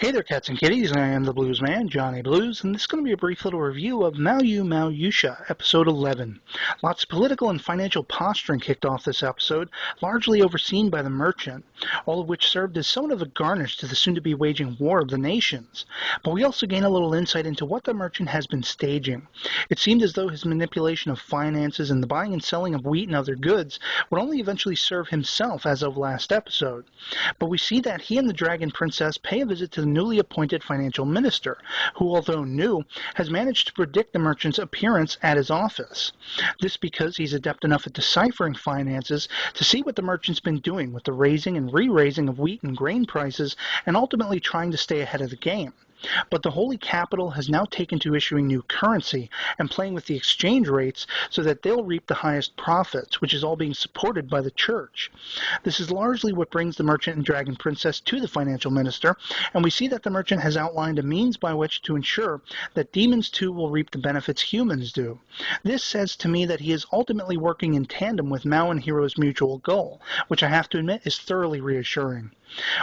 Hey there, cats and kitties. I am the Blues Man, Johnny Blues, and this is going to be a brief little review of Maoyuu Maou Yuusha, Episode 11. Lots of political and financial posturing kicked off this episode, largely overseen by the merchant, all of which served as somewhat of a garnish to the soon-to-be waging War of the Nations. But we also gain a little insight into what the merchant has been staging. It seemed as though his manipulation of finances and the buying and selling of wheat and other goods would only eventually serve himself as of last episode. But we see that he and the Dragon Princess pay a visit to the newly appointed financial minister, who, although new, has managed to predict the merchant's appearance at his office. This because he's adept enough at deciphering finances to see what the merchant's been doing with the raising and re-raising of wheat and grain prices, and ultimately trying to stay ahead of the game. But the Holy Capital has now taken to issuing new currency and playing with the exchange rates so that they'll reap the highest profits, which is all being supported by the church. This is largely what brings the merchant and Dragon Princess to the financial minister, and we see that the merchant has outlined a means by which to ensure that demons too will reap the benefits humans do. This says to me that he is ultimately working in tandem with Mao and Hero's mutual goal, which I have to admit is thoroughly reassuring.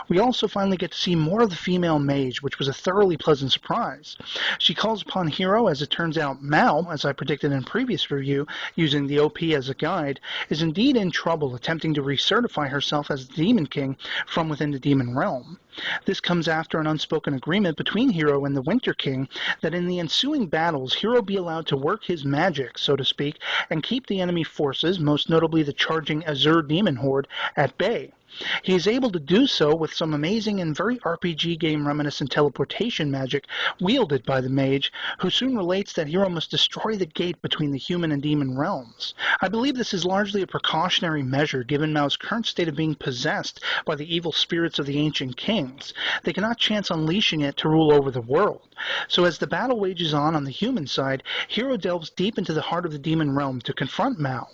We also finally get to see more of the female mage, which was a thoroughly pleasant surprise. She calls upon Hero. As it turns out, Mao, as I predicted in a previous review, using the OP as a guide, is indeed in trouble attempting to recertify herself as the Demon King from within the demon realm. This comes after an unspoken agreement between Hero and the Winter King that in the ensuing battles, Hero be allowed to work his magic, so to speak, and keep the enemy forces, most notably the charging Azure Demon Horde, at bay. He is able to do so with some amazing and very RPG game reminiscent teleportation magic wielded by the mage, who soon relates that Hero must destroy the gate between the human and demon realms. I believe this is largely a precautionary measure given Mao's current state of being possessed by the evil spirits of the ancient kings. They cannot chance unleashing it to rule over the world. So as the battle wages on the human side, Hero delves deep into the heart of the demon realm to confront Mao.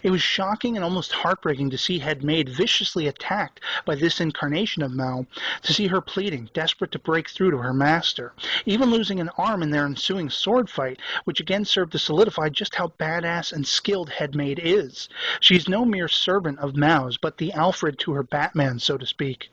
It was shocking and almost heartbreaking to see Head Maid viciously attacked by this incarnation of Mao, to see her pleading, desperate to break through to her master, even losing an arm in their ensuing sword fight, which again served to solidify just how badass and skilled Head Maid is. She's no mere servant of Mao's, but the Alfred to her Batman, so to speak.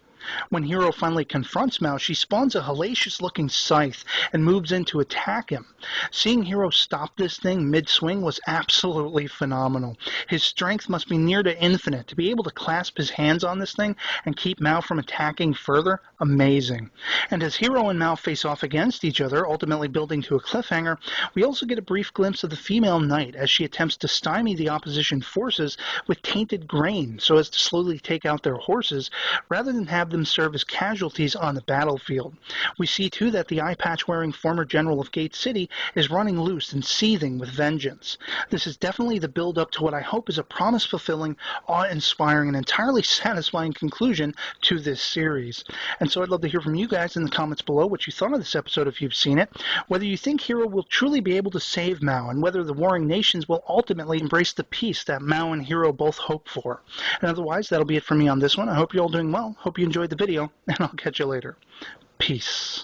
When Hero finally confronts Mao, she spawns a hellacious-looking scythe and moves in to attack him. Seeing Hero stop this thing mid-swing was absolutely phenomenal. His strength must be near to infinite. To be able to clasp his hands on this thing and keep Mao from attacking further, amazing. And as Hero and Mao face off against each other, ultimately building to a cliffhanger, we also get a brief glimpse of the female knight as she attempts to stymie the opposition forces with tainted grain so as to slowly take out their horses, rather than have them serve as casualties on the battlefield. We see too that the eye patch wearing former general of Gate City is running loose and seething with vengeance. This is definitely the build up to what I hope is a promise fulfilling, awe-inspiring, and entirely satisfying conclusion to this series. And so I'd love to hear from you guys in the comments below what you thought of this episode if you've seen it, whether you think Hero will truly be able to save Mao, and whether the warring nations will ultimately embrace the peace that Mao and Hero both hope for. And otherwise, that'll be it for me on this one. I hope you're all doing well. Hope you enjoyed the video, and I'll catch you later. Peace.